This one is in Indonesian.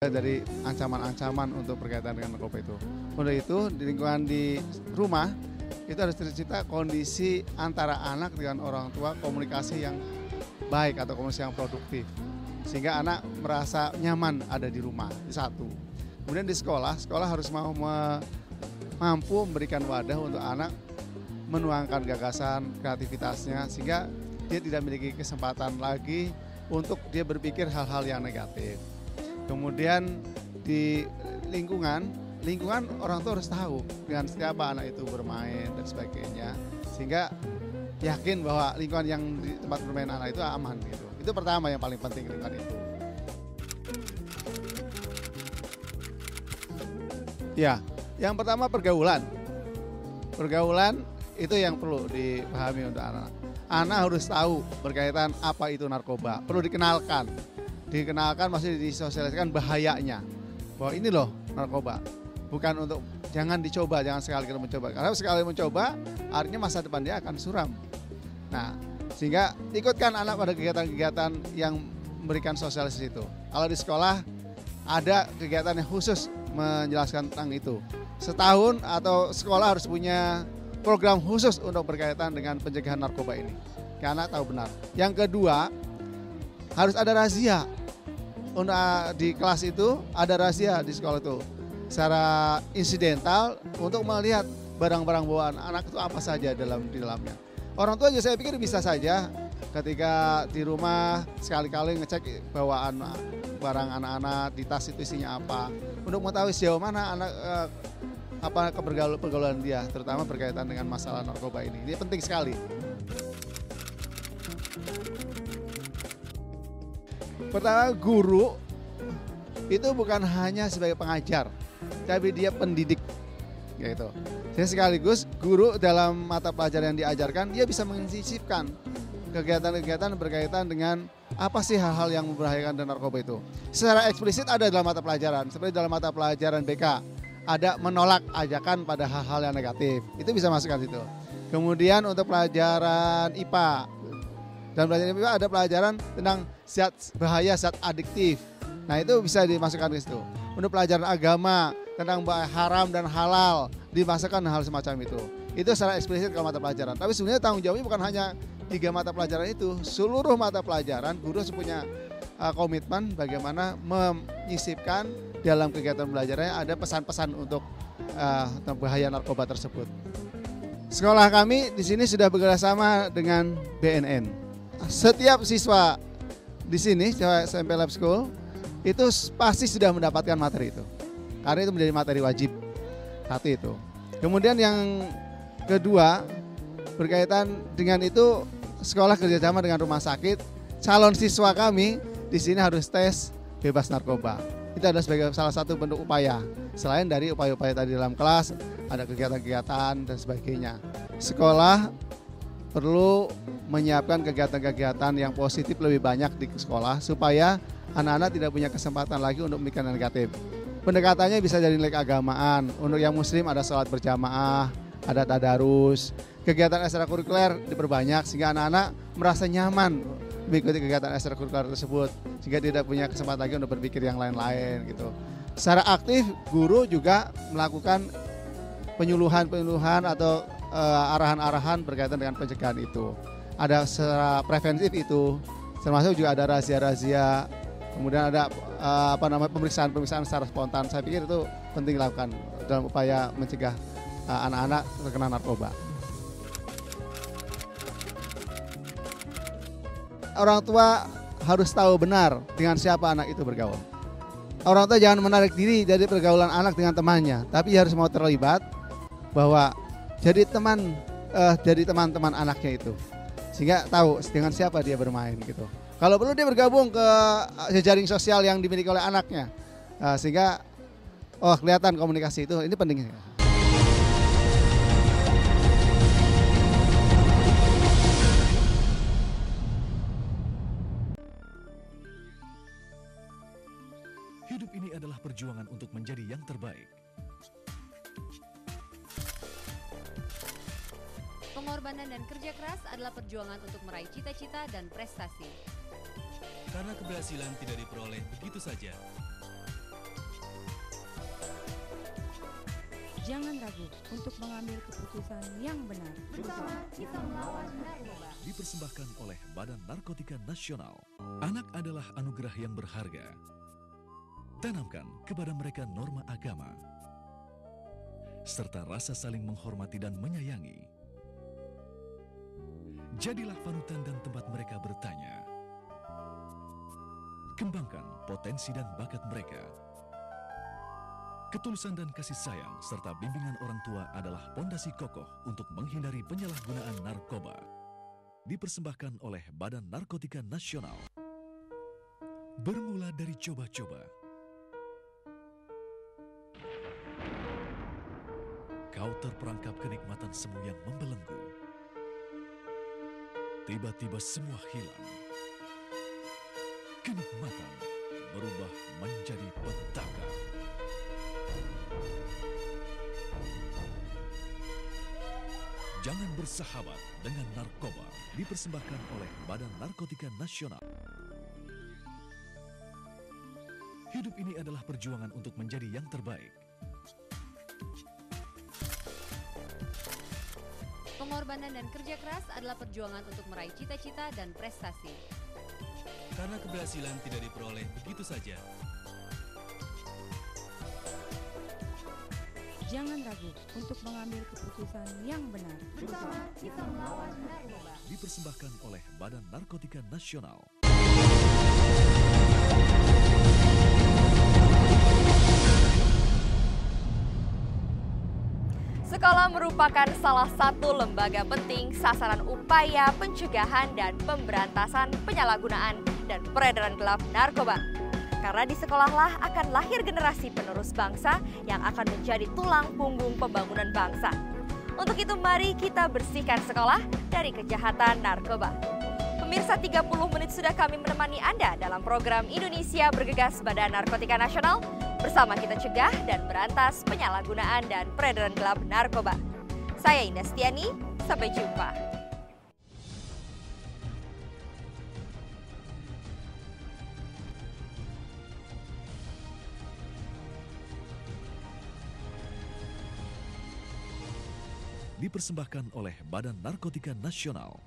dari ancaman-ancaman untuk berkaitan dengan narkoba itu. Untuk itu di lingkungan di rumah itu harus tercipta kondisi antara anak dengan orang tua, komunikasi yang baik atau komunikasi yang produktif, sehingga anak merasa nyaman ada di rumah. Itu satu. Kemudian di sekolah harus mampu memberikan wadah untuk anak menuangkan gagasan, kreativitasnya, sehingga dia tidak memiliki kesempatan lagi untuk dia berpikir hal-hal yang negatif. Kemudian di lingkungan orang tua harus tahu dengan siapa anak itu bermain dan sebagainya, sehingga yakin bahwa lingkungan yang di tempat bermain anak itu aman gitu. Itu pertama yang paling penting, lingkungan itu. Ya, yang pertama pergaulan. Pergaulan itu yang perlu dipahami untuk anak. Anak harus tahu berkaitan apa itu narkoba, perlu dikenalkan masih disosialisasikan bahayanya, bahwa ini loh narkoba, bukan untuk jangan dicoba, jangan sekali-kali mencoba, karena sekali mencoba artinya masa depan dia akan suram. Nah, sehingga ikutkan anak pada kegiatan-kegiatan yang memberikan sosialisasi itu. Kalau di sekolah ada kegiatan yang khusus menjelaskan tentang itu. Setahun atau sekolah harus punya program khusus untuk berkaitan dengan pencegahan narkoba ini, karena anak tahu benar. Yang kedua, harus ada razia. Untuk di kelas itu ada razia di sekolah itu secara insidental untuk melihat barang-barang bawaan anak itu apa saja di dalamnya. Orang tua juga saya pikir bisa saja ketika di rumah sekali-kali ngecek bawaan barang anak-anak di tas itu isinya apa, untuk mengetahui sejauh mana anak apa pergaulan dia, terutama berkaitan dengan masalah narkoba ini. Ini penting sekali. Pertama, guru itu bukan hanya sebagai pengajar, tapi dia pendidik, gitu. Jadi sekaligus guru dalam mata pelajaran yang diajarkan, dia bisa mengisipkan kegiatan-kegiatan berkaitan dengan apa sih hal-hal yang membahayakan dan narkoba itu. Secara eksplisit ada dalam mata pelajaran, seperti dalam mata pelajaran BK, ada menolak ajakan pada hal-hal yang negatif, itu bisa masukkan situ. Kemudian untuk pelajaran IPA, dan pelajaran IPA ada pelajaran tentang zat bahaya, zat adiktif. Nah, itu bisa dimasukkan ke situ. Untuk pelajaran agama tentang haram dan halal, dimasukkan hal semacam itu. Itu secara eksplisit ke mata pelajaran. Tapi sebenarnya tanggung jawabnya bukan hanya 3 mata pelajaran itu. Seluruh mata pelajaran guru harus punya komitmen bagaimana menyisipkan dalam kegiatan belajarnya ada pesan-pesan untuk bahaya narkoba tersebut. Sekolah kami di sini sudah bekerjasama dengan BNN. Setiap siswa di sini, SMP Lab School, itu pasti sudah mendapatkan materi itu. Karena itu menjadi materi wajib. Satu itu. Kemudian yang kedua, berkaitan dengan itu, sekolah kerjasama dengan rumah sakit. Calon siswa kami di sini harus tes bebas narkoba. Itu adalah sebagai salah satu bentuk upaya. Selain dari upaya-upaya tadi dalam kelas, ada kegiatan-kegiatan dan sebagainya. Sekolah perlu menyiapkan kegiatan-kegiatan yang positif lebih banyak di sekolah supaya anak-anak tidak punya kesempatan lagi untuk memikirkan negatif. Pendekatannya bisa dari nilai keagamaan. Untuk yang muslim ada sholat berjamaah, ada tadarus. Kegiatan ekstrakurikuler diperbanyak sehingga anak-anak merasa nyaman mengikuti kegiatan ekstrakurikuler tersebut, sehingga tidak punya kesempatan lagi untuk berpikir yang lain-lain gitu. Secara aktif guru juga melakukan penyuluhan atau arahan-arahan berkaitan dengan pencegahan itu. Ada secara preventif itu, termasuk juga ada razia-razia, kemudian ada pemeriksaan secara spontan. Saya pikir itu penting dilakukan dalam upaya mencegah anak-anak terkena narkoba. Orang tua harus tahu benar dengan siapa anak itu bergaul. Orang tua jangan menarik diri dari pergaulan anak dengan temannya, tapi harus mau terlibat bahwa jadi teman-teman anaknya itu, sehingga tahu dengan siapa dia bermain gitu. Kalau perlu dia bergabung ke jejaring sosial yang dimiliki oleh anaknya, sehingga kelihatan komunikasi itu, ini penting. Hidup ini adalah perjuangan untuk menjadi yang terbaik. Pengorbanan dan kerja keras adalah perjuangan untuk meraih cita-cita dan prestasi. Karena keberhasilan tidak diperoleh begitu saja. Jangan ragu untuk mengambil keputusan yang benar. Bersama kita melawan narkoba. Dipersembahkan oleh Badan Narkotika Nasional. Anak adalah anugerah yang berharga. Tanamkan kepada mereka norma agama, serta rasa saling menghormati dan menyayangi. Jadilah panutan dan tempat mereka bertanya. Kembangkan potensi dan bakat mereka. Ketulusan dan kasih sayang serta bimbingan orang tua adalah pondasi kokoh untuk menghindari penyalahgunaan narkoba. Dipersembahkan oleh Badan Narkotika Nasional. Bermula dari coba-coba. Kau terperangkap kenikmatan semu yang membelenggu. Tiba-tiba semua hilang. Kenikmatan berubah menjadi petaka. Jangan bersahabat dengan narkoba. Dipersembahkan oleh Badan Narkotika Nasional. Hidup ini adalah perjuangan untuk menjadi yang terbaik. Pengorbanan dan kerja keras adalah perjuangan untuk meraih cita-cita dan prestasi. Karena keberhasilan tidak diperoleh begitu saja. Jangan ragu untuk mengambil keputusan yang benar. Bersama kita melawan narkoba. Dipersembahkan oleh Badan Narkotika Nasional. Sekolah merupakan salah satu lembaga penting sasaran upaya pencegahan dan pemberantasan penyalahgunaan dan peredaran gelap narkoba. Karena di sekolahlah akan lahir generasi penerus bangsa yang akan menjadi tulang punggung pembangunan bangsa. Untuk itu mari kita bersihkan sekolah dari kejahatan narkoba. Pemirsa, 30 menit sudah kami menemani Anda dalam program Indonesia Bergegas Badan Narkotika Nasional. Bersama kita cegah dan berantas penyalahgunaan dan peredaran gelap narkoba. Saya Indah Setiani, sampai jumpa. Dipersembahkan oleh Badan Narkotika Nasional.